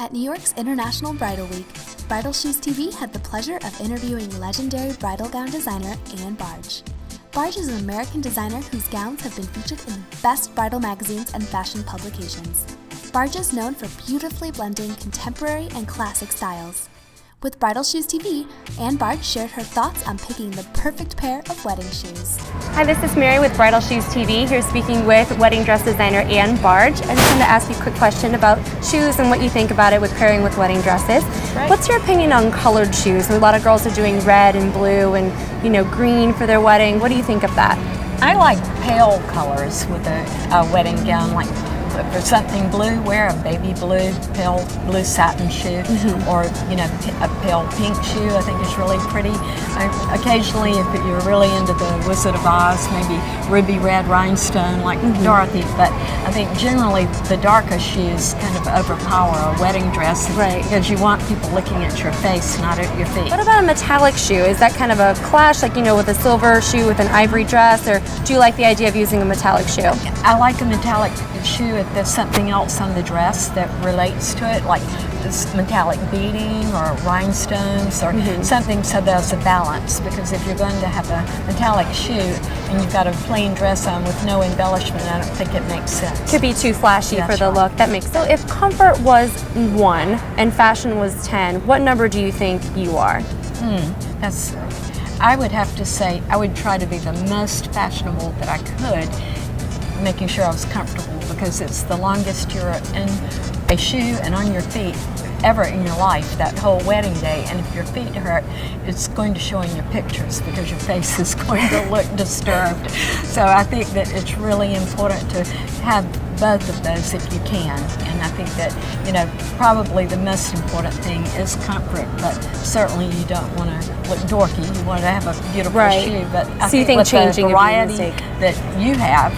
At New York's International Bridal Week, BridalShoesTV had the pleasure of interviewing legendary bridal gown designer Anne Barge. Barge is an American designer whose gowns have been featured in the best bridal magazines and fashion publications. Barge is known for beautifully blending contemporary and classic styles. With BridalShoesTV, Anne Barge shared her thoughts on picking the perfect pair of wedding shoes. Hi, this is Mary with BridalShoesTV, here speaking with wedding dress designer Anne Barge. I just wanted to ask you a quick question about shoes and what you think about it with pairing with wedding dresses. Right. What's your opinion on colored shoes? A lot of girls are doing red and blue and green for their wedding. What do you think of that? I like pale colors with a wedding gown. Like for something blue, wear a baby blue, pale blue satin shoe, or a pale pink shoe. I think is really pretty. Occasionally, if you're really into the Wizard of Oz, maybe ruby red rhinestone like Dorothy. But I think generally the darker shoes kind of overpower a wedding dress, right? Because you want people looking at your face, not at your feet. What about a metallic shoe? Is that kind of a clash, like with a silver shoe with an ivory dress, or do you like the idea of using a metallic shoe? I like a metallic shoe if there's something else on the dress that relates to it, like this metallic beading or rhinestones or something, so there's a balance. Because if you're going to have a metallic shoe and you've got a plain dress on with no embellishment, I don't think it makes sense. Could be too flashy That's for the look. That makes sense. So if comfort was 1 and fashion was 10, what number do you think you are? I would have to say I would try to be the most fashionable that I could, making sure I was comfortable, because it's the longest you're in a shoe and on your feet ever in your life, that whole wedding day. And if your feet hurt, it's going to show in your pictures because your face is going to look disturbed. So I think that it's really important to have both of those if you can. And I think that, probably the most important thing is comfort, but certainly you don't want to look dorky. You want to have a beautiful shoe. But I so you think with changing the variety that you have,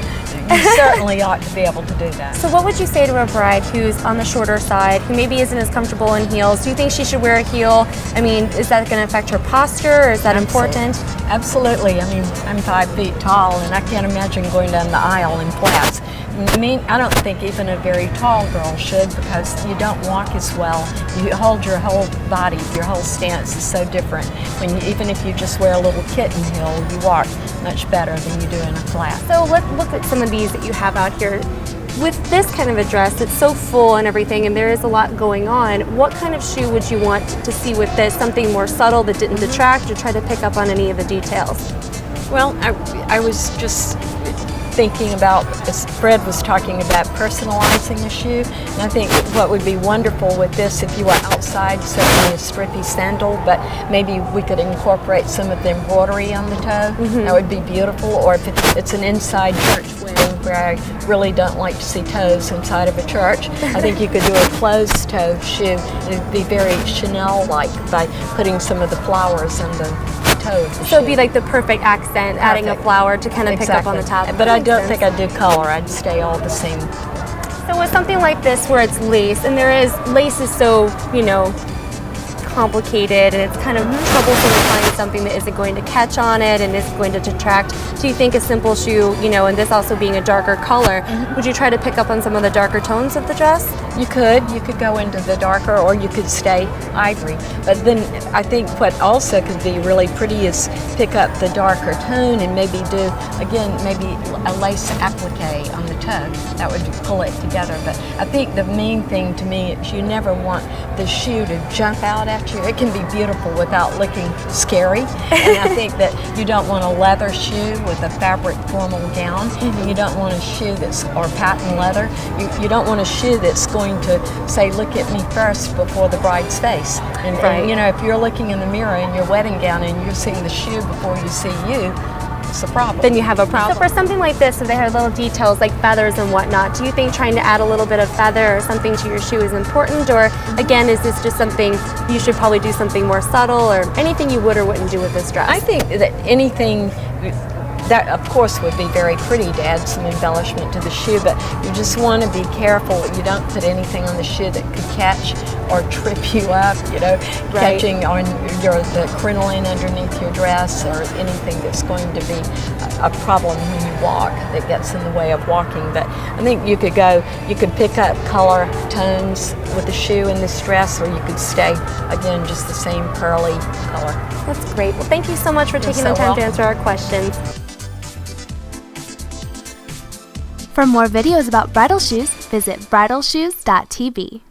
you certainly ought to be able to do that. So what would you say to a bride who's on the shorter side, who maybe isn't as comfortable in heels? Do you think she should wear a heel? I mean, is that going to affect her posture, or is that important? Absolutely. I mean, I'm 5 feet tall, and I can't imagine going down the aisle in flats. I don't think even a very tall girl should, because you don't walk as well. You hold your whole body, your whole stance is so different. Even if you just wear a little kitten heel, you walk much better than you do in a flat. So let's look at some of these that you have out here. With this kind of a dress, it's so full and everything, and there is a lot going on. What kind of shoe would you want to see with this? Something more subtle that didn't detract, or try to pick up on any of the details? Well, I was just thinking about, as Fred was talking about, personalizing a shoe, and I think what would be wonderful with this, if you were outside, certainly a strippy sandal, but maybe we could incorporate some of the embroidery on the toe. That would be beautiful. Or if it's an inside church wedding where I really don't like to see toes inside of a church, I think you could do a closed toe shoe. It'd be very Chanel-like by putting some of the flowers on the toe of the shoe. So it'd be like the perfect accent, adding a flower to kind of pick up on the top. But I don't think I'd do color. I'd stay all the same. So with something like this where it's lace, and lace is so, complicated, and it's kind of troublesome to find something that isn't going to catch on it and isn't going to detract. Do you think a simple shoe, and this also being a darker color, would you try to pick up on some of the darker tones of the dress? You could go into the darker, or you could stay ivory. But then I think what also could be really pretty is pick up the darker tone and maybe do, again, maybe a lace applique on the toe. That would pull it together. But I think the main thing to me is you never want the shoe to jump out at you. It can be beautiful without looking scary. And I think that you don't want a leather shoe with a fabric formal gown. And you don't want a shoe or patent leather. You don't want a shoe that's going to say, look at me first before the bride's face. And if you're looking in the mirror in your wedding gown and you're seeing the shoe before you see you, it's a problem. Then you have a problem. So for something like this, if they have little details like feathers and whatnot, do you think trying to add a little bit of feather or something to your shoe is important? Or again, is this just something you should probably do something more subtle, or anything you would or wouldn't do with this dress? I think that anything that, of course, would be very pretty to add some embellishment to the shoe, but you just want to be careful that you don't put anything on the shoe that could catch or trip you up, catching on the crinoline underneath your dress, or anything that's going to be a problem when you walk that gets in the way of walking. But I think you could pick up color tones with the shoe in this dress, or you could stay, again, just the same pearly color. That's great. Well, thank you so much for taking the time to answer our questions. For more videos about bridal shoes, visit BridalShoes.tv.